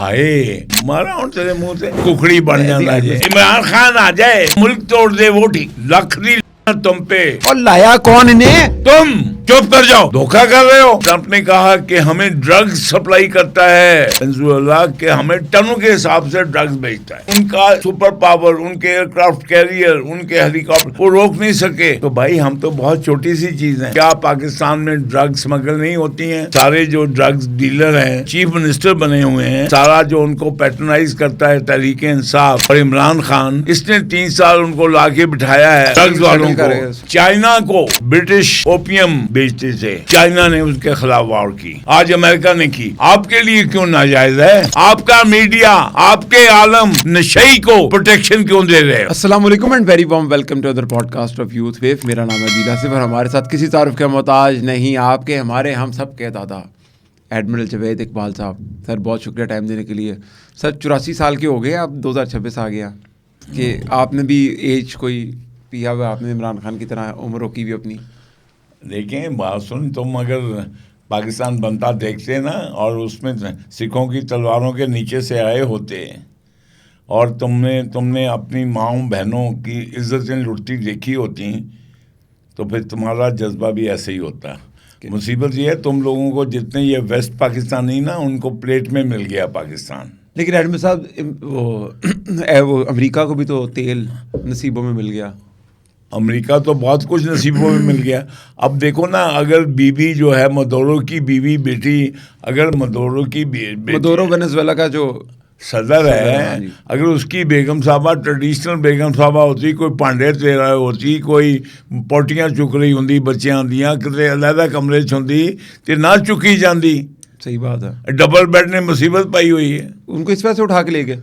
हाय मारा हूं तेरे मुंह से कुकड़ी बन जाना है। इमरान खान आ जाए मुल्क तोड़ दे वो ठीक, लखनी तुम पे। और लाया कौन इन्हें? तुम चुप कर जाओ, धोखा कर रहे हो। ट्रंप ने कहा कि हमें ड्रग्स सप्लाई करता है वेनेजुएला, के हमें टनों के हिसाब से ड्रग्स बेचता है। उनका सुपर पावर, उनके एयरक्राफ्ट कैरियर, उनके हेलीकॉप्टर वो रोक नहीं सके। तो भाई हम तो बहुत छोटी सी चीज है। क्या पाकिस्तान में ड्रग्स स्मगल नहीं होती है? सारे जो ड्रग्स डीलर हैं चीफ मिनिस्टर बने हुए हैं, सारा जो उनको पैट्रोनाइज करता है तहरीक इंसाफ और इमरान खान, इसने 3 साल उनको लाके बिठाया है ड्रग्स वालों को। चाइना को ब्रिटिश ओपियम बेचते थे, चाइना ने उसके खिलाफ वार की, आज अमेरिका ने की। आपके लिए क्यों नाजायज है? आपका मीडिया, आपके आलम नशई को प्रोटेक्शन क्यों दे रहे हैं? अस्सलाम वालेकुम and very warm welcome to other podcast of Youth Wave. मेरा नाम है दीदा सिफ और हमारे साथ किसी तारुफ के मोहताज नहीं, आपके हमारे हम सब के दादा एडमिरल जावेद इकबाल साहब। सर बहुत शुक्रिया टाइम देने के लिए। सर 84 साल के हो गए, अब 2026 आ गया कि आपने भी एज कोई पिया हुआ, आपने इमरान खान की तरह उम्र रोकी भी अपनी। देखें बात सुन, तुम अगर पाकिस्तान बनता देखते ना और उसमें सिखों की तलवारों के नीचे से आए होते और तुमने अपनी माँओं बहनों की इज्जतें लुटती देखी होती तो फिर तुम्हारा जज्बा भी ऐसे ही होता। मुसीबत ये है तुम लोगों को, जितने ये वेस्ट पाकिस्तानी ना उनको प्लेट में मिल गया पाकिस्तान। लेकिन एडमिरल साहब वो अमेरिका को भी तो तेल नसीबों में मिल गया। अमेरिका तो बहुत कुछ नसीबों में मिल गया। अब देखो ना, अगर बीबी जो है मदोरो की बीवी बेटी, अगर मदोरो की मदोरो वेनेजुएला का जो सदर है, अगर उसकी बेगम साहबा ट्रेडिशनल बेगम साहबा होती, कोई पांडे तेरा होती, कोई पोटियां चुक रही होंगी, बच्चियां दियां कितने अलहदा कमरे च होंगी ते ना चुकी जाती। सही बात है। डबल बेड ने मुसीबत पाई हुई है। उनको इस वजह से उठा के ले गए।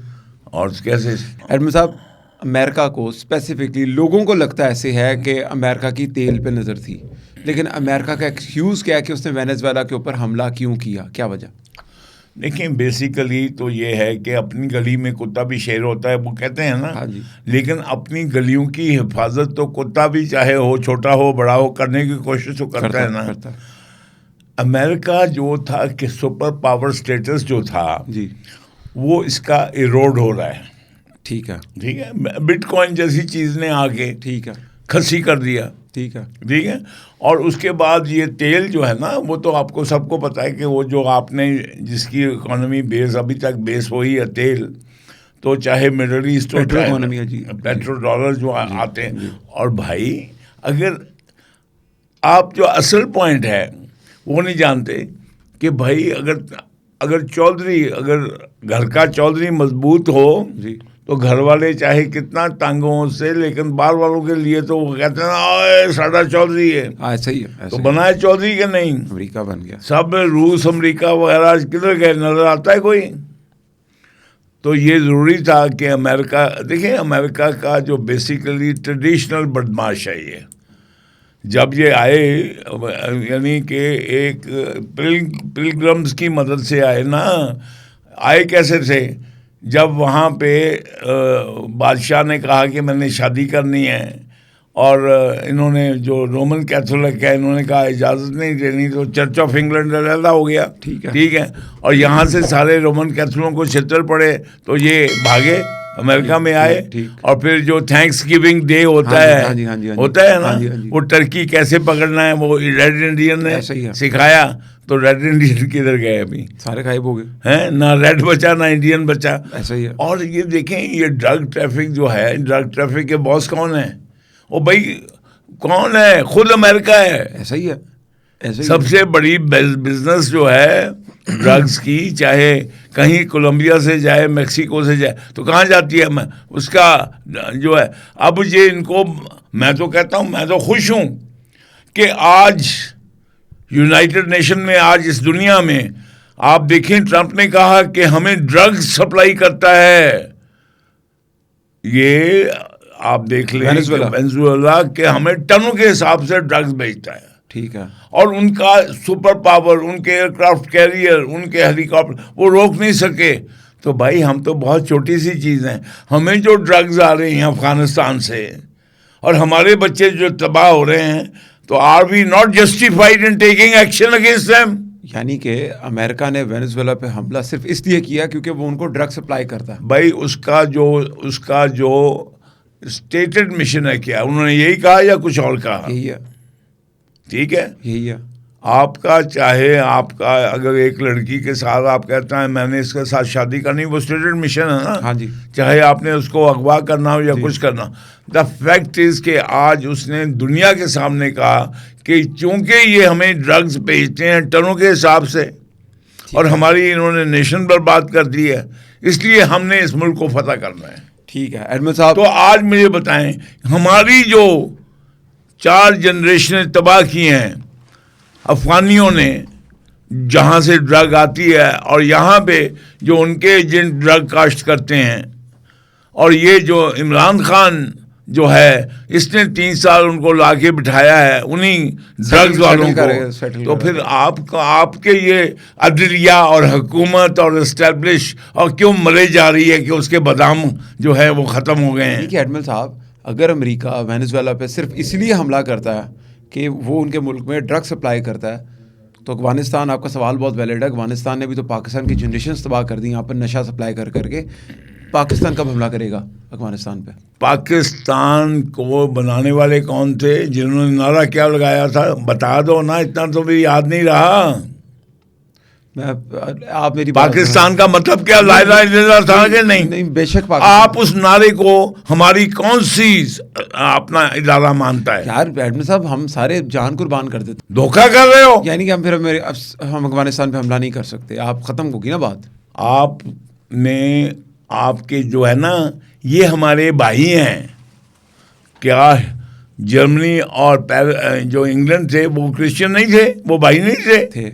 और कैसे एडमिरल साहब, अमेरिका को स्पेसिफिकली लोगों को लगता ऐसे है कि अमेरिका की तेल पे नज़र थी, लेकिन अमेरिका का एक्सक्यूज़ क्या है कि उसने वेनेजुएला के ऊपर हमला क्यों किया, क्या वजह? देखिए बेसिकली तो ये है कि अपनी गली में कुत्ता भी शेर होता है, वो कहते हैं ना। हाँ जी। लेकिन अपनी गलियों की हिफाजत तो कुत्ता भी, चाहे हो छोटा हो बड़ा हो, करने की कोशिश तो करता है ना। अमेरिका जो था कि सुपर पावर स्टेटस जो था जी, वो इसका इरोड हो रहा है। ठीक है, ठीक है, बिटकॉइन जैसी चीज़ ने आके ठीक है, खसी कर दिया। ठीक है, ठीक है। और उसके बाद ये तेल जो है ना, वो तो आपको सबको पता है कि वो जो आपने जिसकी इकोनॉमी बेस अभी तक बेस वही है तेल, तो चाहे मिडल ईस्ट हो, पेट्रो डॉलर जो आते हैं। और भाई अगर आप जो असल पॉइंट है वो नहीं जानते कि भाई अगर चौधरी, अगर घर का चौधरी मजबूत हो जी, तो घर वाले चाहे कितना तंग हो उससे, लेकिन बाहर वालों के लिए तो वो कहते हैं ना साਡਾ चौधरी है। ऐसा ही है। तो बनाए चौधरी के नहीं, अमेरिका बन गया। सब रूस अमेरिका वगैरह किधर गए, नजर आता है कोई? तो ये ज़रूरी था कि अमेरिका, देखिए अमेरिका का जो बेसिकली ट्रेडिशनल बदमाश है ये, जब ये आए यानी कि एक पिलग्रम्स की मदद से आए ना। आए कैसे थे? जब वहाँ पे बादशाह ने कहा कि मैंने शादी करनी है और इन्होंने जो रोमन कैथोलिक है इन्होंने कहा इजाज़त नहीं देनी, तो चर्च ऑफ इंग्लैंड अलहदा हो गया। ठीक है। और यहाँ से सारे रोमन कैथोलिकों को छितर पड़े तो ये भागे अमेरिका में आए। और फिर जो थैंक्स गिविंग डे होता है होता है ना, वो टर्की कैसे पकड़ना है वो रेड इंडियन ने सिखाया। तो रेड इंडियन किधर गए? अभी सारे गायब हो गए हैं ना, रेड बचा ना इंडियन बचा। ऐसा ही है। और ये देखें, ये ड्रग ट्रैफिक जो है, ड्रग ट्रैफिक के बॉस कौन है? ओ भाई कौन है? खुद अमेरिका है। ऐसा ही है। सबसे बड़ी बिजनेस जो है ड्रग्स की, चाहे कहीं कोलंबिया से जाए, मेक्सिको से जाए, तो कहाँ जाती है? मैं उसका जो है, अब ये इनको, मैं तो कहता हूँ, मैं तो खुश हूँ कि आज यूनाइटेड नेशन में, आज इस दुनिया में आप देखें, ट्रंप ने कहा कि हमें ड्रग्स सप्लाई करता है। ये आप देख लें वेनेजुएला के हमें टनों के हिसाब से ड्रग्स बेचता है। ठीक है। और उनका सुपर पावर, उनके एयरक्राफ्ट कैरियर, उनके हेलीकॉप्टर वो रोक नहीं सके। तो भाई हम तो बहुत छोटी सी चीज़ हैं। हमें जो ड्रग्स आ रहे हैं अफगानिस्तान से और हमारे बच्चे जो तबाह हो रहे हैं, तो are we not justified in taking action against them? यानी कि अमेरिका ने वेनेजुएला पे हमला सिर्फ इसलिए किया क्योंकि वो उनको ड्रग सप्लाई करता है। भाई उसका जो स्टेटेड मिशन है, क्या उन्होंने यही कहा या कुछ और कहा? यही है, ठीक है। यही है। आपका अगर एक लड़की के साथ आप कहते हैं मैंने इसके साथ शादी करनी, वो स्टेटेड मिशन है ना। हाँ जी। चाहे आपने उसको अगवा करना हो या कुछ करना। द फैक्ट इज कि आज उसने दुनिया के सामने कहा कि चूंकि ये हमें ड्रग्स बेचते हैं टनों के हिसाब से और हमारी इन्होंने नेशन बर्बाद कर दी है, इसलिए हमने इस मुल्क को फतह करना है। ठीक है एडमिन साहब। तो आज मुझे बताएं, हमारी जो 4 जनरेशन तबाह की हैं अफगानियों ने, जहाँ से ड्रग आती है, और यहाँ पे जो उनके एजेंट ड्रग काश्त करते हैं, और ये जो इमरान खान जो है इसने 3 साल उनको लाके बिठाया है उन्हीं ड्रग्स वालों को। तो फिर आपके ये अदलिया और हुकूमत और एस्टेब्लिश और क्यों मरे जा रही है कि उसके बादाम जो है वो ख़त्म हो गए हैं। ठीक है एडमिन साहब, अगर अमेरिका वेनेजुएला पे सिर्फ इसलिए हमला करता है कि वो उनके मुल्क में ड्रग सप्लाई करता है, तो अफगानिस्तान, आपका सवाल बहुत वैलिड है, अफगानिस्तान ने भी तो पाकिस्तान की जनरेशन तबाह कर दी यहाँ पर नशा सप्लाई कर करके। पाकिस्तान कब हमला करेगा अफगानिस्तान पे? पाकिस्तान को बनाने वाले कौन थे, जिन्होंने नारा क्या लगाया था, बता दो ना, इतना तो भी याद नहीं रहा। आप मेरी पाकिस्तान का मतलब क्या ला इलाहा इल्लल्लाह था कि नहीं? नहीं बेशक। आप उस नारे को हमारी कौन सी अपना इदारा मानता है? यार एडमिन साहब, हम सारे जान कुर्बान कर देते। धोखा कर रहे हो। यानी कि हम अफगानिस्तान पे हमला नहीं कर सकते। आप खत्म होगी ना बात। आपने आपके जो है ना, ये हमारे भाई हैं क्या? जर्मनी और जो इंग्लैंड थे वो क्रिश्चियन नहीं थे? वो भाई नहीं थे?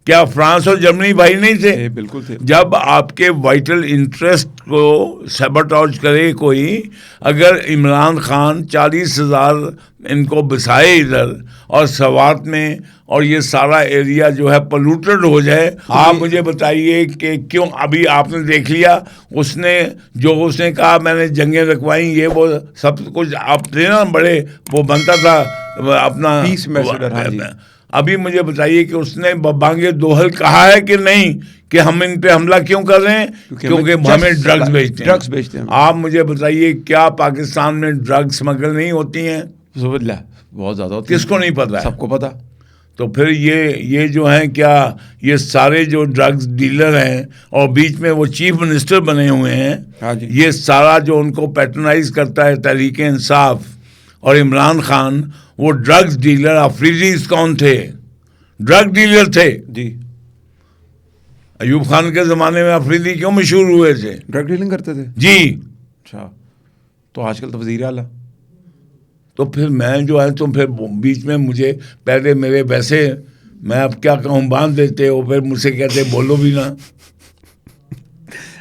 क्या फ्रांस और जर्मनी भाई नहीं थे? बिल्कुल थे। जब आपके वाइटल इंटरेस्ट को सबटॉज करे कोई, अगर इमरान खान 40,000 इनको बसाए इधर और सवात में, और ये सारा एरिया जो है पोल्यूटेड हो जाए, आप मुझे बताइए कि क्यों? अभी आपने देख लिया उसने कहा मैंने जंगें रखवाई, ये वो सब कुछ आप थे ना, बड़े वो बनता था अपना पीस एम्बेसडर। हाँ जी। अभी मुझे बताइए कि उसने बांगे दोहल कहा है कि नहीं कि हम इन पे हमला क्यों कर रहे हैं? क्योंकि हमें ड्रग्स बेचते हैं। आप मुझे बताइए, क्या पाकिस्तान में ड्रग स्मगल नहीं होती हैं? बहुत ज़्यादा होती है। किसको नहीं पता है? सबको पता। तो फिर ये जो हैं, क्या ये सारे जो ड्रग्स डीलर हैं और बीच में वो चीफ मिनिस्टर बने हुए हैं, हाँ जी। ये सारा जो उनको पैटर्नाइज करता है तहरीक इंसाफ और इमरान खान, वो ड्रग्स डीलर अफरीदीज कौन थे? ड्रग डीलर थे जी। अयूब खान के ज़माने में अफरीदी क्यों मशहूर हुए थे? ड्रग डीलिंग करते थे जी। अच्छा, तो आजकल तो वज़ीर आला। तो फिर मैं जो है, तुम फिर बीच में मुझे पहले मेरे वैसे, मैं अब क्या कहूँ, बांध देते हो, फिर मुझसे कहते बोलो भी ना।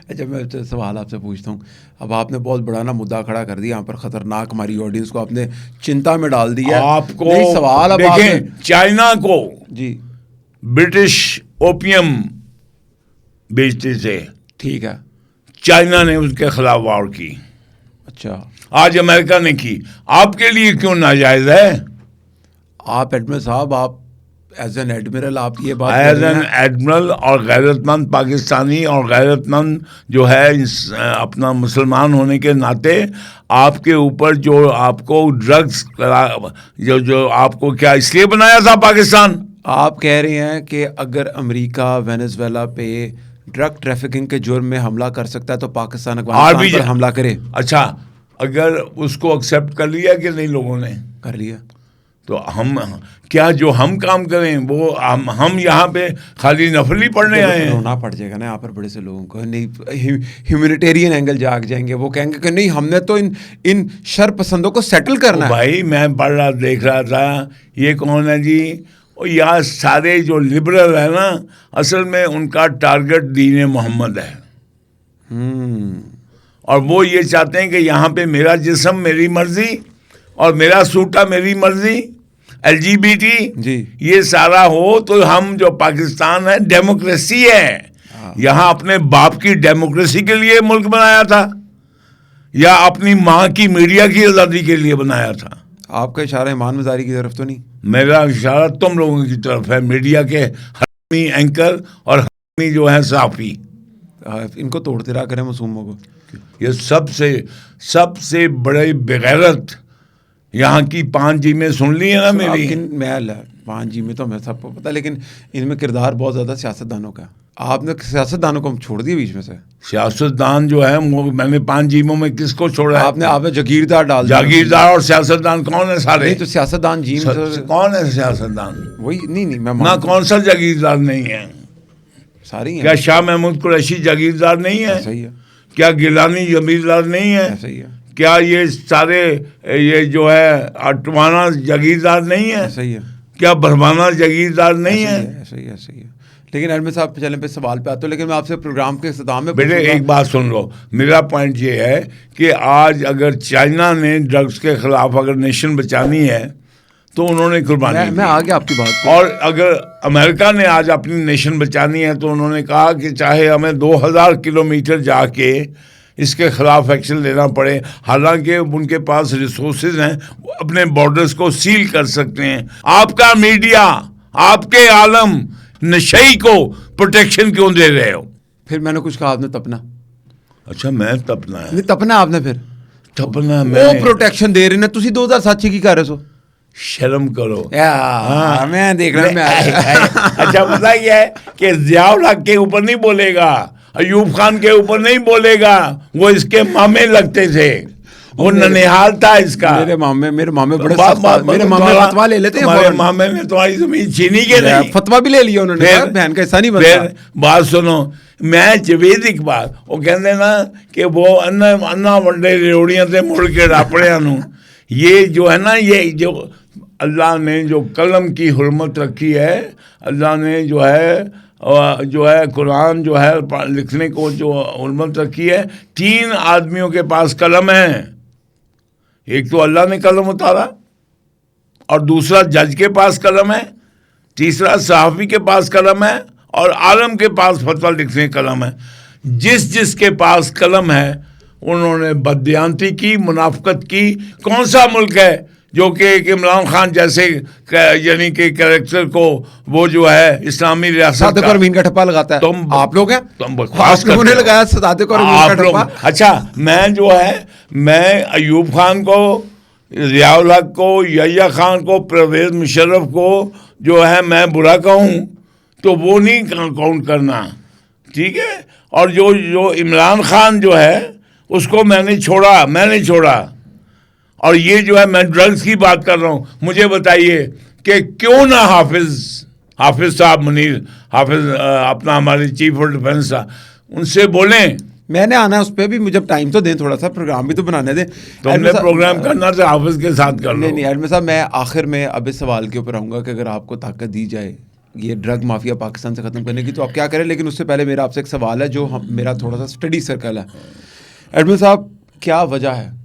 अच्छा, मैं सवाल आपसे पूछता हूँ। अब आपने बहुत बड़ा ना मुद्दा खड़ा कर दिया यहाँ पर, खतरनाक, हमारी ऑडियंस को आपने चिंता में डाल दिया। आपको नहीं, सवाल अब देखें, चाइना को जी ब्रिटिश ओपियम बेचते थे, ठीक है, चाइना ने उसके खिलाफ वार की। अच्छा, आज अमेरिका ने की, आपके लिए क्यों नाजायज है? आप एडमिरल साहब, आप एज एन एडमिरल आप ये बात एज एन एडमिरल और गैरतमंद पाकिस्तानी और गैरतमंद जो है अपना मुसलमान होने के नाते, आपके ऊपर जो आपको ड्रग्स जो आपको क्या इसलिए बनाया था पाकिस्तान? आप कह रहे हैं कि अगर अमेरिका वेनेजुएला पे ड्रग ट्रैफिकिंग के जुर्म में हमला कर सकता है तो पाकिस्तान अफगानिस्तान पर हमला करे। अच्छा, अगर उसको एक्सेप्ट कर लिया कि नहीं लोगों ने? कर लिया। तो हम क्या जो हम काम करें वो हम यहाँ पे खाली नफली पढ़ने आए हैं? रोना पड़ जाएगा ना यहाँ पर बड़े से लोगों को। नहीं, ह्यूमैनिटेरियन एंगल जाग जाएंगे, वो कहेंगे कि नहीं, हमने तो इन शर पसंदों को सेटल करना है। भाई मैं पढ़ रहा, देख रहा था, ये कौन है जी? और यहाँ सारे जो लिबरल है ना, असल में उनका टारगेट दीन मोहम्मद है। और वो ये चाहते हैं कि यहाँ पे मेरा जिस्म मेरी मर्जी और मेरा सूटा मेरी मर्जी, LGBT जी, ये सारा हो। तो हम जो पाकिस्तान है डेमोक्रेसी है, यहाँ अपने बाप की डेमोक्रेसी के लिए मुल्क बनाया था या अपनी माँ की मीडिया की आज़ादी के लिए बनाया था? आपका इशारा ईमान मज़ारी की तरफ तो नहीं? मेरा इशारा तुम लोगों की तरफ है, मीडिया के एंकर और हमी जो है साफी, इनको तोड़ते रहा करें मासूमों को। ये सबसे बड़े बेगैरत यहाँ की 5G में सुन ली है ना मेरी। मैं 5G में तो हमें सबको पता, लेकिन इनमें किरदार बहुत ज़्यादा सियासतदानों का। आपने सियासतदानों को छोड़ दिया बीच में से। सियासतदान जो है मैंने 5G में किसको छोड़ा है? आपने जागीरदार डाल दिया। जागीरदार और सियासतदान कौन है सारे? नहीं तो सियासतदान जी कौन है सियासतदान? वही नहीं मैं ना कौन सा जागीरदार नहीं है? सारी हैं। क्या शाह महमूद कुरैशी जागीरदार नहीं है? सही है। क्या गिलानी जमीरदार नहीं है? सही है। क्या ये सारे ये जो है अटवाना जागीरदार नहीं है? सही है। क्या भरवाना जागीरदार नहीं है? सही है। लेकिन एडमिन साहब चलें पे सवाल पे आते हो, लेकिन मैं आपसे प्रोग्राम के इख्तिताम में बेटे एक बात सुन लो। मेरा पॉइंट ये है कि आज अगर चाइना ने ड्रग्स के खिलाफ अगर नेशन बचानी है तो उन्होंने कुर्बानी मैं आ गया आपकी बात पे। और अगर अमेरिका ने आज अपनी नेशन बचानी है तो उन्होंने कहा कि चाहे हमें 2000 किलोमीटर जाके इसके खिलाफ एक्शन लेना पड़े, हालांकि उनके पास रिसोर्सेज हैं, वो अपने बॉर्डर्स को सील कर सकते हैं। आपका मीडिया, आपके आलम नशई को प्रोटेक्शन क्यों दे रहे हो? फिर मैंने कुछ कहा, आपने तपना। अच्छा मैं तपना है? नहीं तपना आपने, फिर तपना वो मैं प्रोटेक्शन दे रहे ने, तुसी 2007 की कर रहे हो। शर्म करो। मैं देख रहा हूँ। अच्छा पता क्या है कि ज़ियाउल हक के ऊपर नहीं बोलेगा, अयूब खान के ऊपर नहीं बोलेगा, वो इसके मामे लगते थे, वो ननिहाल था इसका। मेरे मामे बड़े मेरे मामे फतवा ले लेते हैं। हमारे मामे में तुम्हारी जमीन छीनी के नहीं, फतवा भी ले लिया उन्होंने, बहन का हिस्सा नहीं बनता। बात सुनो, मैं जवेद इकबाल वो कहते ना कि वो अन्ना वंडे रेवड़ियां से मुड़ के रापड़िया नू, ये जो है ना, ये जो अल्लाह ने जो कलम की हुर्मत रखी है, अल्लाह ने जो है कुरान जो है लिखने को जो हुर्मत रखी है, 3 आदमियों के पास कलम है। एक तो अल्लाह ने कलम उतारा, और दूसरा जज के पास कलम है, तीसरा सहाफ़ी के पास कलम है, और आलम के पास फतवा लिखने कलम है। जिसके पास कलम है उन्होंने बददियानती की, मुनाफकत की। कौन सा मुल्क है जो कि एक इमरान खान जैसे यानी कि कैरेक्टर को वो जो है इस्लामी रियासत का मीन का ठप्पा लगाता है? तुम आप लोग हैं, तुम बकवास करते हो। लगाया सादिक और मीन का ठप्पा। अच्छा मैं जो है, मैं अयूब खान को, ज़ियाउल हक को, यहिया खान को, परवेज़ मुशर्रफ को जो है मैं बुरा कहूँ तो वो नहीं काउंट करना, ठीक है। और जो इमरान खान जो है उसको मैंने छोड़ा। और ये जो है मैं ड्रग्स की बात कर रहा हूँ। मुझे बताइए कि क्यों ना हाफिज साहब मुनीर हाफिज अपना हमारे चीफ ऑफ डिफेंस था, उनसे बोलें। मैंने आना है उस पर भी, मुझे टाइम तो दें, थोड़ा सा प्रोग्राम भी तो बनाने दें। तुमने प्रोग्राम करना तो हाफिज के साथ कर लो। नहीं एडमिन साहब, मैं आखिर में अब इस सवाल के ऊपर आऊँगा कि अगर आपको ताकत दी जाए ये ड्रग माफिया पाकिस्तान से ख़त्म करने की तो आप क्या करें, लेकिन उससे पहले मेरा आपसे एक सवाल है जो मेरा थोड़ा सा स्टडी सर्कल है। एडमिन साहब, क्या वजह है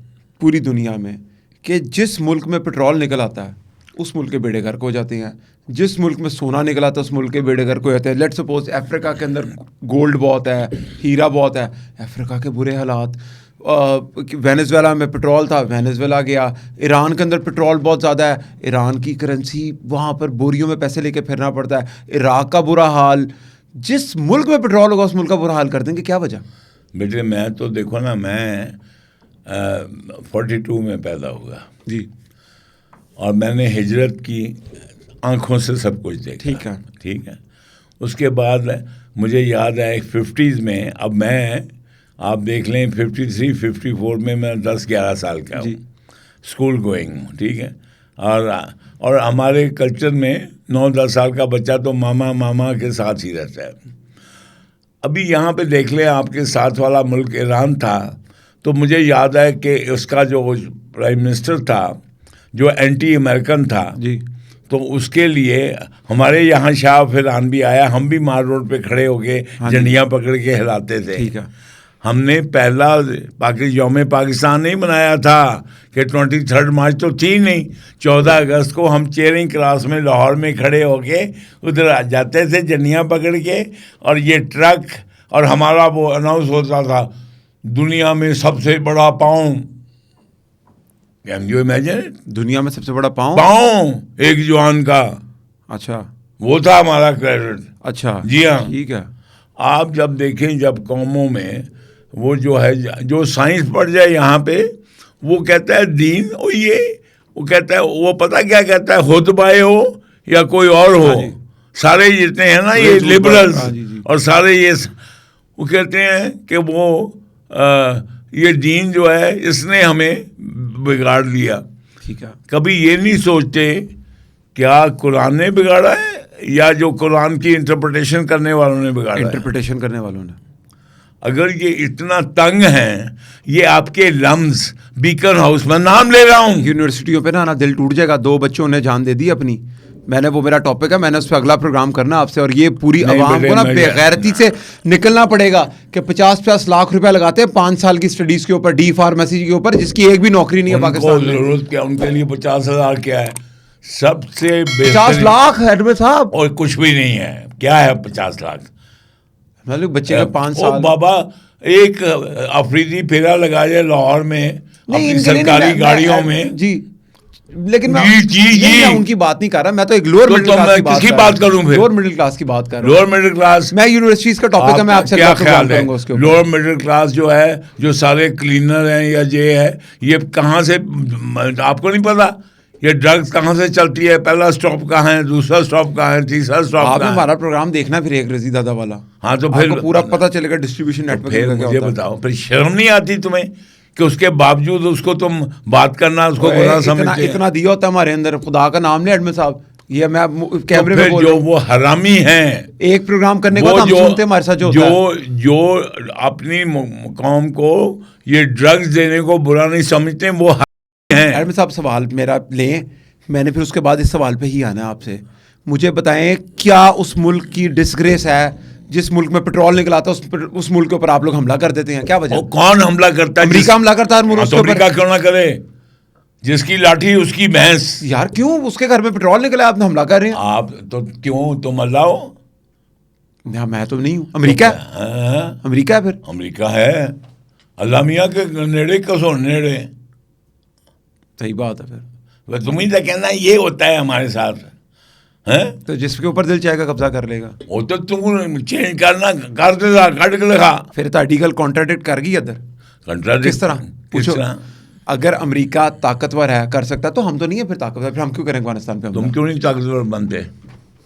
पूरी दुनिया में कि जिस मुल्क में पेट्रोल निकल आता है उस मुल्क के बेड़े गर्क हो जाते हैं, जिस मुल्क में सोना निकल आता है उस मुल्क के बेड़े गर्क हो जाते हैं। लेट्स सपोज अफ्रीका के अंदर गोल्ड बहुत है, हीरा बहुत है, अफ्रीका के बुरे हालात। वेनेजुएला में पेट्रोल था, वेनेजुएला गया। ईरान के अंदर पेट्रोल बहुत ज़्यादा है, ईरान की करेंसी वहाँ पर बोरियों में पैसे लेके फिरना पड़ता है। इराक़ का बुरा हाल। जिस मुल्क में पेट्रोल होगा उस मुल्क का बुरा हाल कर देंगे, क्या वजह? बेटे मैं तो देखो ना, मैं 42 में पैदा हुआ जी, और मैंने हिजरत की आंखों से सब कुछ देखा। ठीक है। उसके बाद मुझे याद है 50s में, अब मैं आप देख लें 53 54 में मैं 10-11 साल का हूँ, स्कूल गोइंग हूँ, ठीक है। और हमारे कल्चर में 9-10 साल का बच्चा तो मामा के साथ ही रहता है। अभी यहाँ पे देख लें, आपके साथ वाला मुल्क ईरान था, तो मुझे याद है कि उसका जो प्राइम मिनिस्टर था जो एंटी अमेरिकन था जी, तो उसके लिए हमारे यहाँ शाह फिरान भी आया। हम भी मार रोड पे खड़े हो गए, झंडियाँ पकड़ के हिलाते थे। ठीक है। हमने पहला यौम पाकिस्तान नहीं बनाया था कि 23 मार्च तो थी नहीं, 14 अगस्त को हम चेयरिंग क्लास में लाहौर में खड़े हो के उधर आ जाते थे झंडियाँ पकड़ के, और ये ट्रक, और हमारा वो अनाउंस होता था दुनिया में सबसे बड़ा पाँव। Can you imagine? दुनिया में सबसे बड़ा पाँव एक जवान का। अच्छा, वो था हमारा क्रेडिट। अच्छा जी हाँ। ठीक है। आप जब देखें, जब कौमों में वो जो है, जो साइंस पढ़ जाए यहाँ पे, वो कहता है दीन, और ये वो कहता है, वो पता क्या कहता है, खुतबाए हो या कोई और हो, हाँ जी। सारे जितने हैं ना ये हाँ लिबरल्स जी, जी। और सारे ये, वो कहते हैं कि वो ये दीन जो है इसने हमें बिगाड़ दिया। ठीक है। कभी ये नहीं सोचते क्या कुरान ने बिगाड़ा है या जो कुरान की इंटरप्रिटेशन करने वालों ने बिगाड़ा है। इंटरप्रिटेशन करने वालों ने। अगर ये इतना तंग हैं, ये आपके लम्स बीकन हाउस में नाम ले रहा हूँ, यूनिवर्सिटियों पे ना दिल टूट जाएगा। 2 बच्चों ने जान दे दी अपनी। मैंने, वो मेरा टॉपिक है, मैंने उस पर अगला प्रोग्राम करना आपसे। और ये पूरी नहीं आवाम बेटे, को ना मैं- बेगैरती से निकलना पड़ेगा कि 50-50 लाख रुपया लगाते हैं 5 साल की स्टडीज के ऊपर, डी फार्मेसी के ऊपर, जिसकी एक भी नौकरी नहीं है उनको पाकिस्तान में। जरूरत क्या, उनके लिए 50,000 क्या है, सबसे 50 बेहतरीन, लाख एडमिट साहब, और कुछ भी नहीं है। क्या है 50 लाख? मतलब बच्चे का 5 ओ साल। बाबा, एक अफरीदी फेरा लगा जाए लाहौर में अपनी इनके लिए सरकारी नहीं, गाड़ियों में। जी, लेकिन मैं जी। मैं उनकी बात नहीं कर रहा। मैं तो एक लोअर तो मिडिल क्लास मैं की बात किसकी कर रहा बात करूं फिर? लोअर मिडिल क्लास की बात कर रहा लोअर हूं। मिडिल क्लास, मैं यूनिवर्सिटीज का टॉपिक है, मैं आपसे क्या अगला ख्याल प्रोग्राम है? करूंगा उसके ऊपर। लोअर मिडिल क्लास जो है, जो सारे क्लीनर हैं या ये है, ये कहाँ से, आपको नहीं पता ये ड्रग्स कहाँ से चलती है? पहला स्टॉप कहाँ है, दूसरा स्टॉप कहाँ है, तीसरा स्टॉप आपने कहाँ है? हमारा प्रोग्राम देखना फिर एक रजी दादा वाला। हाँ तो फिर आपको पूरा पता चलेगा डिस्ट्रीब्यूशन तो नेटवर्क फिर का क्या मुझे होता है। बताओ, फिर शर्म नहीं आती तुम्हें कि उसके बावजूद उसको तुम बात करना, उसको गुनाह समझते हैं? इतना दिया होता है हमारे अंदर, खुदा का नाम ले एडमिन साहब, ये मैं कैमरे तो में फिर बोल जो रहा हूं। वो हरामी हैं, एक प्रोग्राम करने को वो तो हम सुनते हैं हमारे साथ जो होता है। जो अपनी कौम को ये ड्रग्स देने को बुरा नहीं समझते, वो हरामी हैं। एडमिन साहब सवाल मेरा लें, मैंने फिर उसके बाद इस सवाल पे ही आना है आपसे। मुझे बताएं, क्या उस मुल्क की डिसग्रेस है जिस मुल्क में पेट्रोल निकला था, उस मुल्क के ऊपर आप लोग हमला कर देते हैं? क्या वजह? वो कौन हमला करता है? अमेरिका हमला करता है हर मुल्क हाँ, उसके तो ऊपर। अमेरिका क्यों ना करे? जिसकी लाठी उसकी भैंस। यार क्यों? उसके घर में पेट्रोल निकला, आपने हमला कर रहे हैं। आप तो क्यों, तुम अल्लाह हो? मैं तो नहीं हूँ। अमेरिका है, हाँ, अमेरिका है फिर। अमेरिका है, अल्लाह मियाँ के नेड़े कसो नेड़े। सही बात है फिर। वह तुम ही तो कहना ये होता है हमारे साथ, हैं? तो जिसके ऊपर दिल चाहेगा कब्जा कर लेगा। वो तो तुम चेंज करना, कर देगा, कट के लिखा। फिर ਤੁਹਾਡੀ ਗੱਲ कॉन्ट्राडिक्ट कर गई इधर। Contradict- किस तरह? किस पूछो। तरह? अगर अमेरिका ताकतवर है, कर सकता है, तो हम तो नहीं है फिर ताकतवर, फिर हम क्यों करें अफगानिस्तान पे हमला? तुम क्यों नहीं ताकतवर बनते?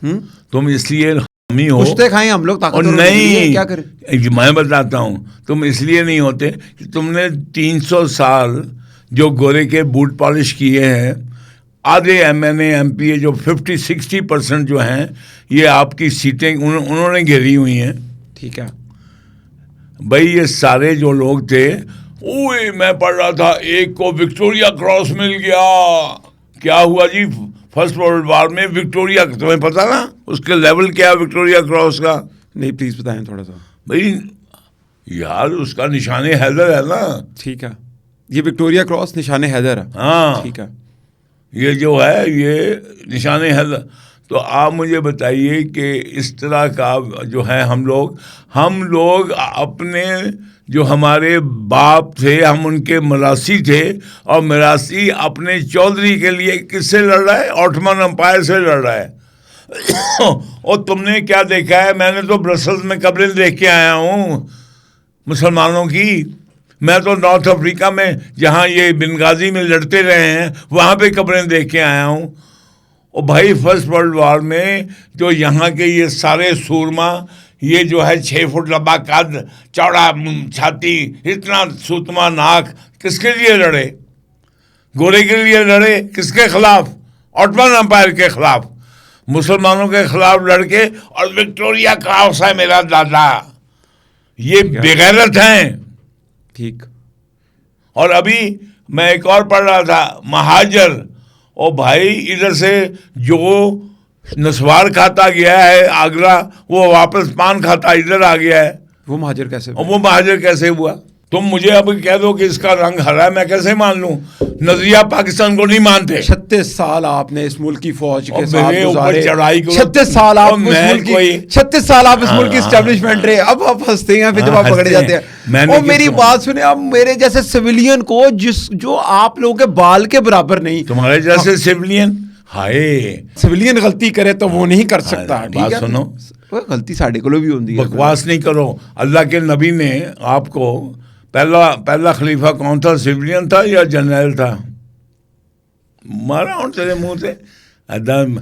हम्म? तुम इसलिए हमी हो। कुश्ते खाएं हम लोग और ताकतवर होने के लिए, क्या करें? नहीं, मैं बताता हूँ, तुम इसलिए नहीं होते कि तुमने 300 साल जो गोरे के बूट पॉलिश किए हैं, आधे MNA MPA जो 50-60% जो हैं, ये आपकी सीटें उन्होंने घेरी हुई हैं। ठीक है। भाई ये सारे जो लोग थे, ओए मैं पढ़ रहा था एक को विक्टोरिया क्रॉस मिल गया। क्या हुआ जी? फर्स्ट वर्ल्ड वॉर में विक्टोरिया, तुम्हें पता ना उसके लेवल क्या है विक्टोरिया क्रॉस का? नहीं, प्लीज बताएं थोड़ा सा। भाई यार उसका निशाने हैदर है ना। ठीक है, ये विक्टोरिया क्रॉस निशाने हैदर है। हाँ, ठीक है। ये जो है ये निशाने हैदर। तो आप मुझे बताइए कि इस तरह का जो है हम लोग अपने जो हमारे बाप थे, हम उनके मरासी थे, और मरासी अपने चौधरी के लिए किससे लड़ रहा है? ऑटोमन एम्पायर से लड़ रहा है। और तुमने क्या देखा है? मैंने तो ब्रसल्स में कब्रें देख के आया हूँ मुसलमानों की। मैं तो नॉर्थ अफ्रीका में जहाँ ये बेंगाजी में लड़ते रहे हैं, वहाँ पे कब्रें देख के आया हूँ। और भाई फर्स्ट वर्ल्ड वॉर में जो यहाँ के ये सारे सूरमा, ये जो है 6 फुट लंबा कद, चौड़ा छाती, इतना सूतमा नाक, किसके लिए लड़े? गोरे के लिए लड़े। किसके खिलाफ? ऑटोमन एम्पायर के खिलाफ, मुसलमानों के खिलाफ लड़के। और विक्टोरिया क्रॉस है मेरा दादा। ये बेगैरत हैं। ठीक। और अभी मैं एक और पढ़ रहा था, महाजर। और भाई इधर से जो नस्वार खाता गया है आगरा, वो वापस पान खाता इधर आ गया है। वो महाजर कैसे? और वो महाजर कैसे हुआ? तुम मुझे अब कह दो कि इसका रंग हरा है, मैं कैसे मान लूं? नजरिया पाकिस्तान को नहीं मानते। 36 साल आपने इस मुल्क की फौज के और साथ मेरे ऊपर गुजारे। चढ़ाई करो। 36 साल आप और इस मैं मुल्क की कोई- 36 साल आप इस मुल्क की हाँ, एस्टेब्लिशमेंट रहे। अब आप हंसते हैं फिर जब हाँ, आप पकड़े हंसते जाते हैं। हैं। मैंने और किस मेरी तरह- बात सुने, अब मेरे जैसे सिविलियन को जो आप लोगों के बाल के बराबर नहीं, तुम्हारे जैसे सिविलियन हाय सिविलियन गलती करे तो वो नहीं कर सकता, हाँ, ठीक बात है, सुनो। वो गलती साढ़े को भी होती है। बकवास नहीं करो। अल्लाह के नबी ने आपको पहला खलीफा कौन था, सिविलियन था या जनरल था? मारा हूं तेरे मुंह से एकदम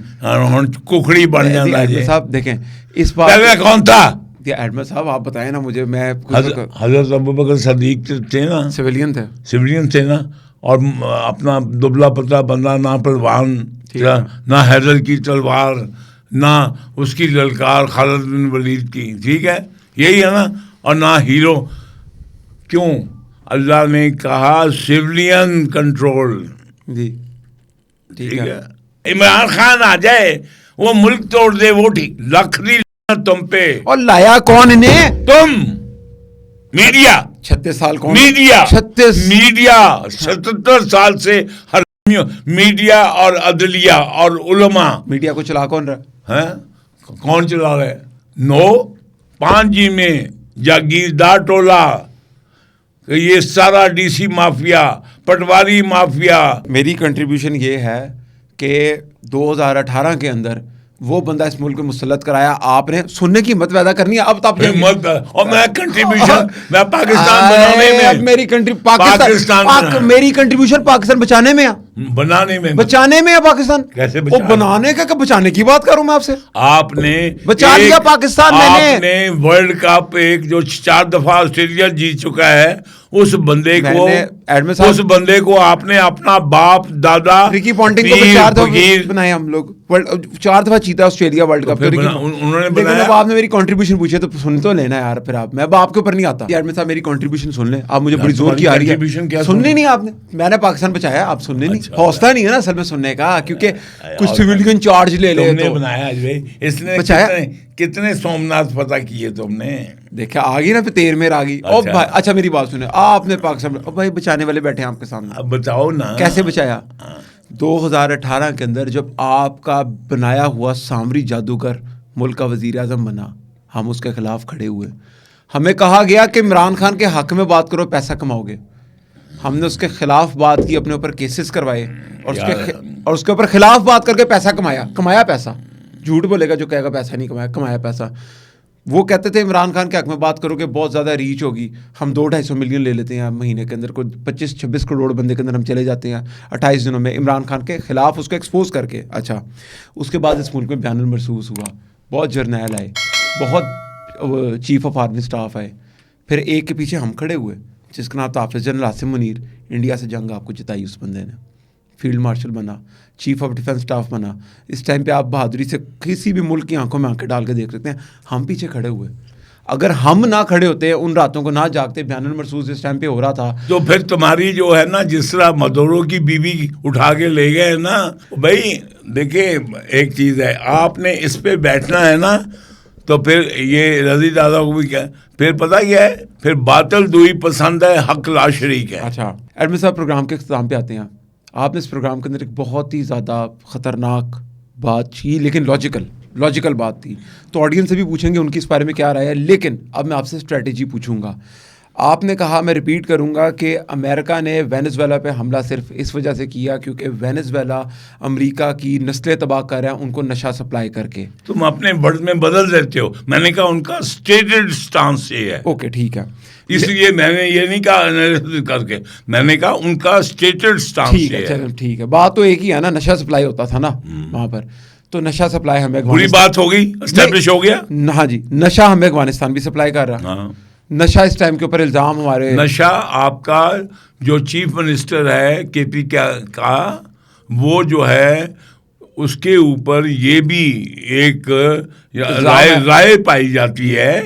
कुकड़ी बन जाता है। साहब देखें इस बात पहले कौन था? एडमिन साहब आप बताएं ना मुझे, मैं हजरत अबू बकर सदीक थे ना, सिविलियन थे ना, और अपना दुबला पतला बंदा, ना पहलवान, ना हैदर की तलवार, ना उसकी ललकार खालिद बिन वलीद की, ठीक है, यही है ना, और ना हीरो। क्यों? अल्लाह ने कहा सिविलियन कंट्रोल, जी ठीक है। इमरान खान आ जाए वो मुल्क तोड़ दे, वो ठीक, लखनी तुम पे। और लाया कौन इन्हें? तुम मीडिया। 36 साल कौन? मीडिया 36 मीडिया 77 साल से हर मीडिया और अदलिया और उलमा। मीडिया को चला कौन रहा है? कौन चला रहे? 5G में जागीरदार टोला, ये सारा डीसी माफिया, पटवारी माफिया। मेरी कंट्रीब्यूशन ये है कि 2018 के अंदर वो बंदा इस मुल्क में मुसल्लत कराया आपने, सुनने की हिम्मत पैदा करनी है। अब तो आप और मैं कंट्रीब्यूशन मैं पाकिस्तान बनाने में, अब मेरी पाकिस्तान मेरी कंट्रीब्यूशन पाकिस्तान बचाने में है, बचाने में है पाकिस्तान। कैसे वो बनाने का बचाने की बात करूं मैं आपसे? आपने बचा लिया पाकिस्तान। आपने वर्ल्ड कप एक जो 4 दफा ऑस्ट्रेलिया जीत चुका है, उस बंदे को आपने अपना बाप दादा रिकी पॉन्टिंग को 4 दफा बनाए हम लोग, 4 दफा जीता ऑस्ट्रेलिया वर्ल्ड कप। उन्होंने बनाया। जब आपने मेरी कंट्रीब्यूशन पूछी तो सुन तो लेना यार, फिर आप, मैं बाप के ऊपर नहीं आता यार। मेरी कंट्रीब्यूशन सुन ले आप, मुझे बड़ी जोर की आ रही है, सुननी नहीं आपने। मैंने पाकिस्तान बचाया, आप सुनने नहीं, हौसला नहीं है ना असल में सुनने का, क्योंकि कुछ सिविलियन चार्ज ले ले तो बनाया इसने। कितने सोमनाथ पता किए तुमने? देखा आ गई ना, फिर तेर मेर आ गई। और भाई अच्छा मेरी बात सुने, आपने पाकिस्तान भाई बचाने वाले बैठे हैं आपके सामने, अब बताओ ना कैसे बचाया। 2018 के अंदर जब आपका बनाया हुआ सामरी जादूगर मुल्क का वजीर आजम बना, हम उसके खिलाफ खड़े हुए। हमें कहा गया कि इमरान खान के हक में बात करो, पैसा कमाओगे। हमने उसके खिलाफ बात की, अपने ऊपर केसेस करवाए, और उसके ऊपर खिलाफ बात करके पैसा कमाया पैसा। झूठ बोलेगा जो कहेगा पैसा नहीं कमाया पैसा। वो कहते थे इमरान खान के हक में बात करोगे बहुत ज़्यादा रीच होगी, हम 200-250 मिलियन ले लेते हैं महीने के अंदर, कोई 25-26 करोड़ बंदे के अंदर हम चले जाते हैं 28 दिनों में, इमरान खान के खिलाफ उसको एक्सपोज करके। अच्छा, उसके बाद इस मुल्क में बयानुल महसूस हुआ, बहुत जर्नैल आए, बहुत चीफ ऑफ आर्मी स्टाफ आए, फिर एक के पीछे हम खड़े हुए, जिसका नाम था हाफिज जनरल आसिम मुनीर। इंडिया से जंग आपको जिताई उस बंदे ने, फील्ड मार्शल बना, चीफ ऑफ डिफेंस स्टाफ बना। इस टाइम पे आप बहादुरी से किसी भी मुल्क की आंखों में आंखें डाल के देख सकते हैं, हम पीछे खड़े हुए। अगर हम ना खड़े होते, उन रातों को ना जागते, बयानुल महसूस इस टाइम पे हो रहा था, तो फिर तुम्हारी जो है ना, जिस तरह मदोरो की बीवी उठा के ले गए ना भाई। देखिए एक चीज़ है, आपने इस पे बैठना है ना, तो फिर ये रजी दादा को भी क्या, फिर पता क्या है, फिर बातिल दुई पसंद है, हक ला शरीक है। अच्छा एडमिन साहब, प्रोग्राम के इख्तिताम पे आते हैं। आपने इस प्रोग्राम के अंदर एक बहुत ही ज़्यादा ख़तरनाक बात की, लेकिन लॉजिकल बात थी, तो ऑडियंस से भी पूछेंगे उनकी इस बारे में क्या राय है। लेकिन अब मैं आपसे स्ट्रेटेजी पूछूंगा। आपने कहा, मैं रिपीट करूंगा, कि अमेरिका ने वेनेजुएला पे हमला सिर्फ इस वजह से किया क्योंकि वेनेजुएला अमेरिका की नस्लें तबाह कर रहा है उनको नशा सप्लाई करके। तुम अपने वर्ड में बदल देते हो। मैंने कहा उनका स्टेटेड स्टांस ये है। ओके ठीक है, इसलिए मैंने ये नहीं कहा एनालिसिस करके, मैंने कहा उनका स्टेटेड स्टांस ये है। चलो ठीक है, बात तो एक ही है ना, नशा सप्लाई होता था ना वहाँ पर, तो नशा सप्लाई हमें बुरी बात हो गई, एस्टेब्लिश हो गया। हाँ जी, नशा हमें अफगानिस्तान भी सप्लाई कर रहा है। नशा इस टाइम के ऊपर इल्ज़ाम हमारे, नशा आपका जो चीफ मिनिस्टर है केपी का वो जो है, उसके ऊपर ये भी एक राय पाई जाती है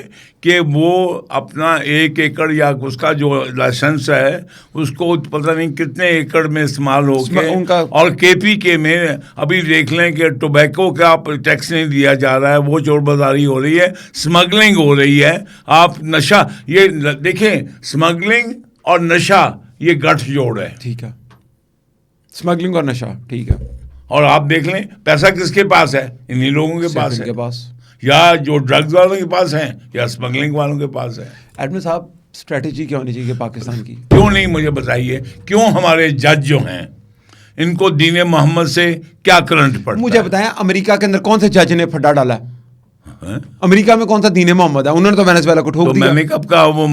कि वो अपना 1 एकड़ या उसका जो लाइसेंस है उसको पता नहीं कितने एकड़ में इस्तेमाल हो गया। और केपी में अभी देख लें कि टोबैको का टैक्स नहीं दिया जा रहा है, वो चोर बाजारी हो रही है, स्मगलिंग हो रही है। आप नशा, ये देखें, स्मगलिंग और नशा ये गठजोड़ है। ठीक है, स्मगलिंग और नशा, ठीक है। और आप देख लें पैसा किसके पास है, इन्हीं लोगों के पास है, या जो ड्रग्स वालों के पास हैं या स्मगलिंग वालों के पास है। एडमिन साहब, स्ट्रेटेजी क्या होनी चाहिए पाकिस्तान की? क्यों नहीं, मुझे बताइए, क्यों हमारे जज जो हैं इनको दीन मोहम्मद से क्या करंट पड़ता मुझे है? बताएं, अमेरिका के अंदर कौन से जज ने फड्डा डाला है? हैं? अमेरिका में कौन सा दीन मोहम्मद है? उन्होंने तो वेनेजुएला को ठोक तो दिया। मैंने कब कहा वो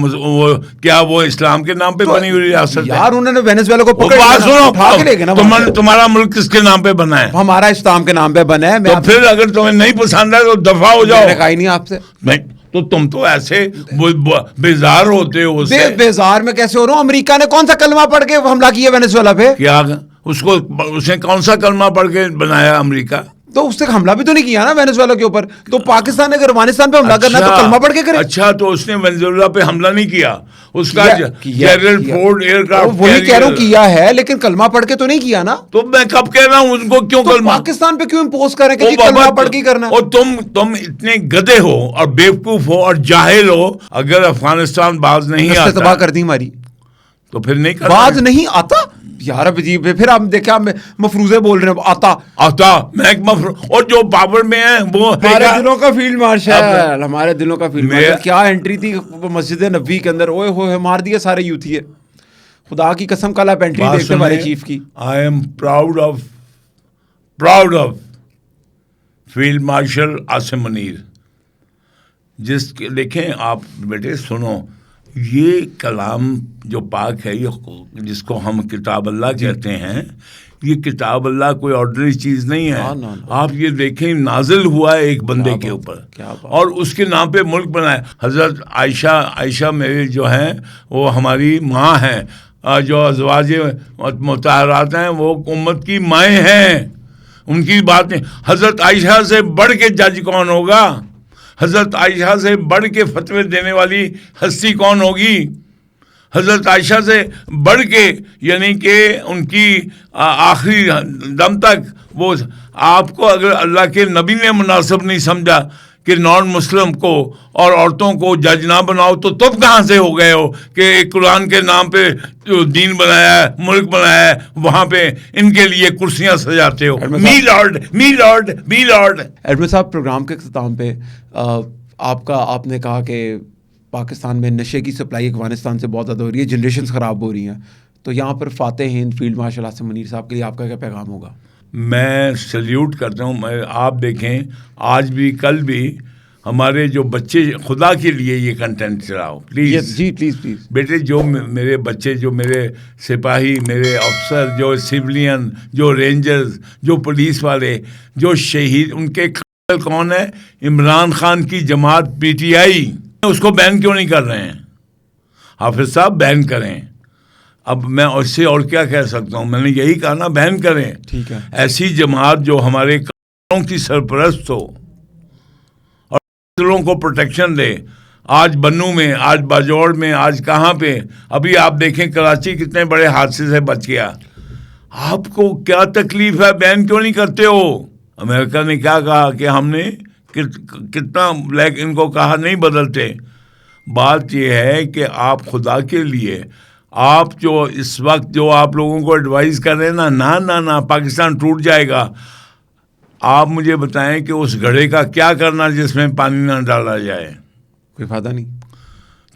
क्या वो इस्लाम के नाम पे बनी हुई रियासत है? यार उन्होंने वेनेजुएला को वो पकड़ बात लिया, सुनो, उठा के ले गए ना वहां से। तुम्हारा मुल्क किसके नाम पे बना है? हमारा इस्लाम के नाम पे बना है। तो फिर अगर तुम्हें नहीं पसंद है तो दफा हो जाओ। मैंने कहा ही नहीं आपसे। नहीं तो तुम तो ऐसे बेजार होते हो उससे। बेजार में कैसे हो रहा हूँ? अमेरिका ने कौन सा कलमा पढ़ के हमला किया वेनेजुएला पे? क्या उसको उसने कौन सा कलमा पढ़ के बनाया अमेरिका? तो उससे हमला भी तो नहीं किया ना वेनेजुएला के ऊपर। तो पाकिस्तान ने अगर अफगानिस्तान पे हमला करना है तो कलमा पढ़ के करे। अच्छा, तो उसने वेनेजुएला पे हमला नहीं किया, उसका किया। जेरल फोर्ड एयरक्राफ्ट वही कह रहा हूँ, किया है, लेकिन कलमा पढ़ के तो नहीं किया ना। तो मैं कब कह रहा हूँ उनको क्यों तो कलमा? पाकिस्तान पे क्यों इम्पोज करें कि कलमा पढ़ के करना? और तुम इतने गधे हो और बेवकूफ हो और जाहिल हो। अगर अफगानिस्तान बाज नहीं आता, तबाह कर दी हमारी, तो फिर नहीं कर बाज नहीं आता यार। अब अजीब है, फिर आप देखे आप मफरूजे बोल रहे हो। आता मैं और जो पावर में है वो हमारे दिलों का फील्ड मार्शल, हमारे दिलों का फील्ड मार्शल। क्या एंट्री थी मस्जिद नबी के अंदर, ओए होए मार दिए सारे यूथिये। खुदा की कसम, कल आप एंट्री देखते हमारे चीफ की। I am proud of field marshal Asim Munir. जिसके देखें आप बेटे, सुनो, ये कलाम जो पाक है, ये जिसको हम किताब अल्लाह कहते हैं, ये किताब अल्लाह कोई ऑर्डिनरी चीज़ नहीं है। आप ये देखें, नाजिल हुआ है एक बंदे के ऊपर और उसके नाम पे मुल्क बनाया। हज़रत आयशा मेरे जो हैं वो हमारी माँ हैं, जो अज़वाज मुतहरात हैं वो उम्मत की माएँ हैं, उनकी बात नहीं। हज़रत आयशा से बढ़ के जज कौन होगा? हज़रत आयशा से बढ़ के फतवे देने वाली हस्ती कौन होगी? हज़रत आयशा से बढ़ के, यानी कि उनकी आखिरी दम तक वो, आपको अगर अल्लाह के नबी ने मुनासिब नहीं समझा कि नॉन मुस्लिम को और औरतों को जज ना बनाओ, तो तुम कहाँ से हो गए हो कि कुरान के नाम पे जो दीन बनाया है, मुल्क बनाया है, वहाँ पे इनके लिए कुर्सियाँ सजाते हो? मी लॉर्ड, मी लॉर्ड, मी लॉर्ड। एडमिन साहब, प्रोग्राम के अख्ताम पे आपने कहा कि पाकिस्तान में नशे की सप्लाई अफगानिस्तान से बहुत ज़्यादा हो रही है, जनरेशन्स ख़राब हो रही हैं। तो यहाँ पर फातेह हिंद फील्ड मार्शल आसिम मुनीर साहब के लिए आपका क्या पैगाम होगा? मैं सल्यूट करता हूँ। आप देखें, आज भी कल भी हमारे जो बच्चे, खुदा के लिए ये कंटेंट चलाओ प्लीज़। जी प्लीज़ बेटे, जो मेरे बच्चे, जो मेरे सिपाही, मेरे अफसर, जो सिविलियन, जो रेंजर्स, जो पुलिस वाले, जो शहीद, उनके कौन है? इमरान खान की जमात PTI। उसको बैन क्यों नहीं कर रहे हैं? हाफिज साहब बैन करें। अब मैं उससे और क्या कह सकता हूँ? मैंने यही कहा ना, बैन करें। ठीक है। ऐसी जमात जो हमारे कानूनों की सरपरस्त हो और दिलों को प्रोटेक्शन दे। आज बन्नू में, आज बाजौड़ में, आज कहाँ पे, अभी आप देखें कराची कितने बड़े हादसे से बच गया। आपको क्या तकलीफ है? बैन क्यों नहीं करते हो? अमेरिका ने क्या कहा कि हमने कितना ब्लैक, इनको कहा नहीं बदलते। बात यह है कि आप खुदा के लिए, आप जो इस वक्त जो आप लोगों को एडवाइस कर रहे हैं ना, ना ना ना, पाकिस्तान टूट जाएगा। आप मुझे बताएं कि उस घड़े का क्या करना जिसमें पानी ना डाला जाए? कोई फायदा नहीं।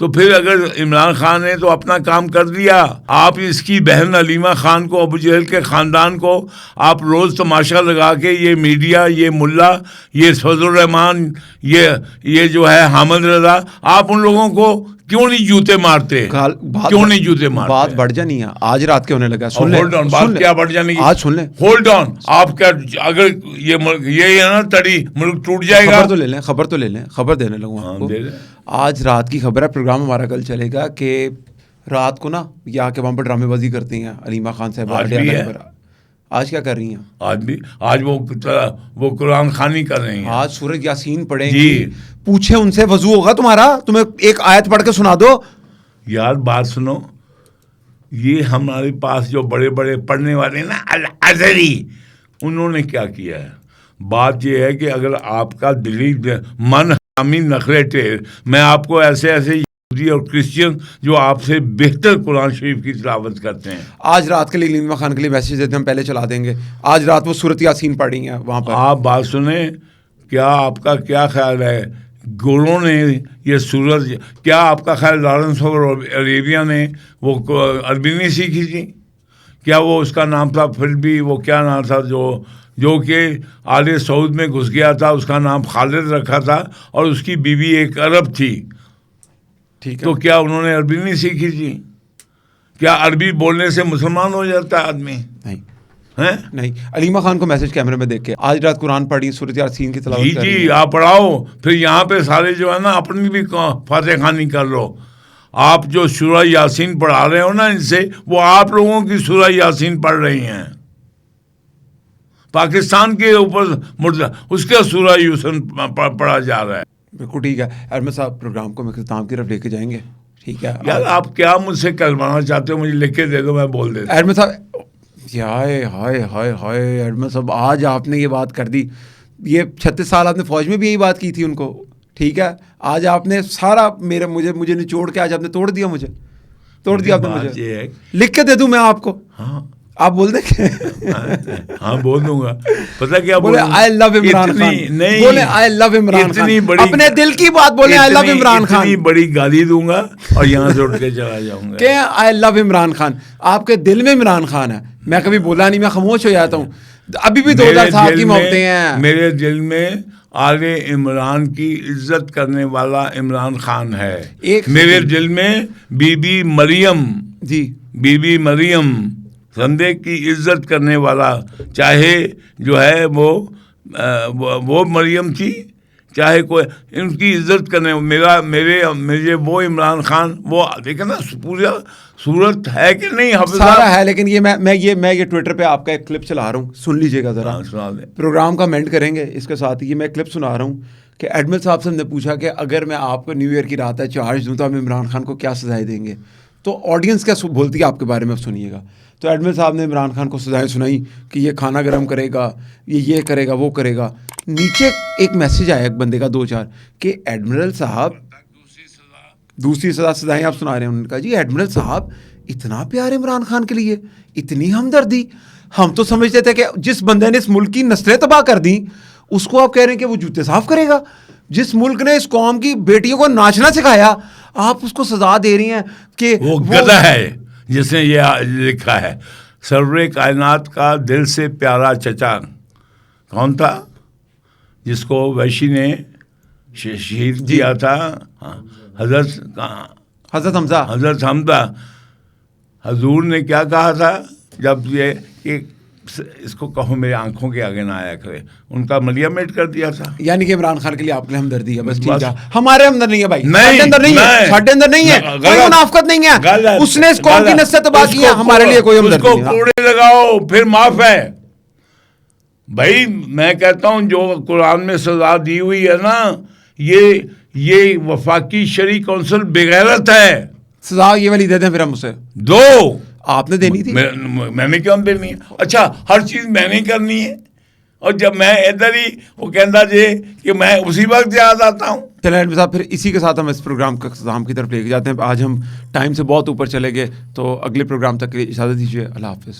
तो फिर अगर इमरान खान ने तो अपना काम कर दिया, आप इसकी बहन अलीमा खान को, अबू जहल के ख़ानदान को आप रोज़ तमाशा लगा के, ये मीडिया, ये मुल्ला, ये फजल रहमान, ये जो है हामिद रजा, आप उन लोगों को क्यों नहीं जूते मारते? क्यों नहीं जूते मारते? बात बढ़ जानी है। आज रात के होने लगा। सुन ले, होल्ड ऑन, बात क्या बढ़ जानी? आज सुन ले, होल्ड ऑन। आप क्या, अगर ये मुल्क, ये है ना तड़ी, मुल्क टूट जाएगा। खबर तो ले लें, खबर देने लगूँ आपको। आज रात की खबर है, प्रोग्राम हमारा कल चलेगा कि रात को ना ये आके वहाँ पर ड्रामेबाजी करती हैं अलीमा खान साहब। आज क्या कर रही हैं? आज वो कुरान खानी कर रही हैं। आज सूरज यासीन पढ़ेंगी। पूछे उनसे, वजू होगा तुम्हारा? तुम्हें एक आयत पढ़ के सुना दो। यार बात सुनो, ये हमारे पास जो बड़े बड़े पढ़ने वाले ना अज़हरी, उन्होंने क्या किया है? बात ये है कि अगर आपका दिली मन हमी नखरे टेर, मैं आपको ऐसे यहूदी और क्रिश्चियन जो आपसे बेहतर कुरान शरीफ की तिलावत करते हैं। आज रात के लिए अलीमा खान के लिए मैसेज देते हम पहले चला देंगे। आज रात वो सूरत यासीन पढ़ रही हैं वहाँ पर। आप बात सुने, क्या आपका क्या ख्याल है? गोरों ने ये सूरत, क्या आपका ख्याल लॉरेंस और अरेबिया ने वो अरबी नहीं सीखी थी? क्या वो उसका नाम था, फिर भी वो क्या नाम था जो कि आले सऊद में घुस गया था, उसका नाम खालिद रखा था और उसकी बीवी एक अरब थी। ठीक है। तो क्या उन्होंने अरबी नहीं सीखी थी? क्या अरबी बोलने से मुसलमान हो जाता है आदमी? नहीं हैं? नहीं। अलीमा खान को मैसेज कैमरे में देख के आज रात कुरान पढ़ी, सूरत यासीन की तलावत जी कर रही जी, हैं। आप पढ़ाओ। फिर यहाँ पे सारे जो है ना अपनी भी फातह खानी कर लो। आप जो सूरह यासीन पढ़ा रहे हो ना इनसे, वो आप लोगों की सूरह यासीन पढ़ रही हैं। पाकिस्तान के ऊपर उसका सूरह यासीन पढ़ा जा रहा है। बिल्कुल ठीक है। अहमद साहब, प्रोग्राम को इख्तिताम की तरफ लेके जाएंगे, ठीक है? यार आप क्या मुझसे कहलवाना चाहते हो? मुझे लिख के दे दो, मैं बोल देता हूं। अहमद साहब, हाय हाय हाय हाय अहमद साहब, आज आपने ये बात कर दी। ये 36 साल आपने फौज में भी यही बात की थी उनको, ठीक है? आज आपने सारा मुझे निचोड़ के आज आपने तोड़ दिया, मुझे तोड़ दिया आपने बात मुझे। ये है। लिख के दे दूं मैं आपको? हाँ आप बोल देंगे? हाँ बोल दूंगा। पता क्या बोले आई लव इमरान खान। नहीं बोले आई लव इमरान खान। इतनी बड़ी, अपने दिल की बात बोले आई लव इमरान खान। इतनी बड़ी गाली दूंगा और यहाँ से उठ के चला जाऊंगा। क्या आई लव इमरान खान? आपके दिल में इमरान खान है। मैं कभी बोला नहीं, मैं खामोश हो जाता हूँ। अभी भी 2007 की मोहब्बतें हैं। मेरे दिल में आले इमरान की इज्जत करने वाला इमरान खान है। मेरे दिल में बीबी मरियम जी, बीबी मरियम संदेह की इज्जत करने वाला, चाहे जो है वो मरियम थी, चाहे कोई, इनकी इज्जत करने मेरे वो इमरान खान, वो देखे ना पूरा सूरत है कि नहीं? सारा है। लेकिन ये मैं ये ट्विटर पे आपका एक क्लिप चला रहा हूँ, सुन लीजिएगा जरा। सुना दे। प्रोग्राम का मेंट करेंगे इसके साथ ही। ये मैं क्लिप सुना रहा हूँ कि एडमिन साहब से हमने पूछा कि अगर मैं आपको न्यू ईयर की रात है चार्ज दूँ तो आप इमरान खान को क्या सजाएं देंगे? तो ऑडियंस क्या बोलती है आपके बारे में, सुनिएगा। तो एडमिन साहब ने इमरान खान को सजाएं सुनाई कि ये खाना गर्म करेगा, ये करेगा, वो करेगा। नीचे एक मैसेज आया एक बंदे का 2-4 कि एडमिरल साहब दूसरी सजाएं आप सुना रहे हैं। उन्होंने कहा जी एडमिरल साहब इतना प्यार इमरान खान के लिए, इतनी हमदर्दी, हम तो समझते थे कि जिस बंदे ने इस मुल्क की नस्लें तबाह कर दी उसको आप कह रहे हैं कि वो जूते साफ करेगा। जिस मुल्क ने इस कौम की बेटियों को नाचना सिखाया आप उसको सजा दे रही हैं कि वो गधा है जिसने ये लिखा है। सर्वरे कायनात का दिल से प्यारा चचा कौन था जिसको वैशी ने शहीद किया था? हजरत हमजा। हजूर ने क्या कहा था जब ये कि इसको कहो मेरे आंखों के आगे ना आया करे, उनका मलियामेट कर दिया था। यानी कि इमरान खान के लिए आपने हमदर्दी है, बस ठीक है। हमारे अंदर नहीं है भाई, नहीं, साडे अंदर नहीं है, साडे अंदर नहीं है, कोई मुनाफिकत नहीं है। उसने इस कौम की नस्लें तबाह की है, हमारे लिए कोई हमदर्दी नहीं है। उसको कोड़े लगाओ फिर माफ है भाई। मैं कहता हूं जो कुरान में सजा दी हुई है ना, ये वफाकी शरी कौंसिल बेगैरत है। सजा ये वाली दे दें फिर हम उसे दो। आपने देनी थी। मैंने क्यों देनी है? अच्छा हर चीज मैंने करनी है और जब मैं इधर ही वो कहता जे कि मैं उसी वक्त याद आता हूँ। चलिए साहब, फिर इसी के साथ हम इस प्रोग्राम का इख्तिताम की तरफ लेके जाते हैं। आज हम टाइम से बहुत ऊपर चले गए, तो अगले प्रोग्राम तक के लिए इजाज़त दीजिए। अल्लाह हाफिज़।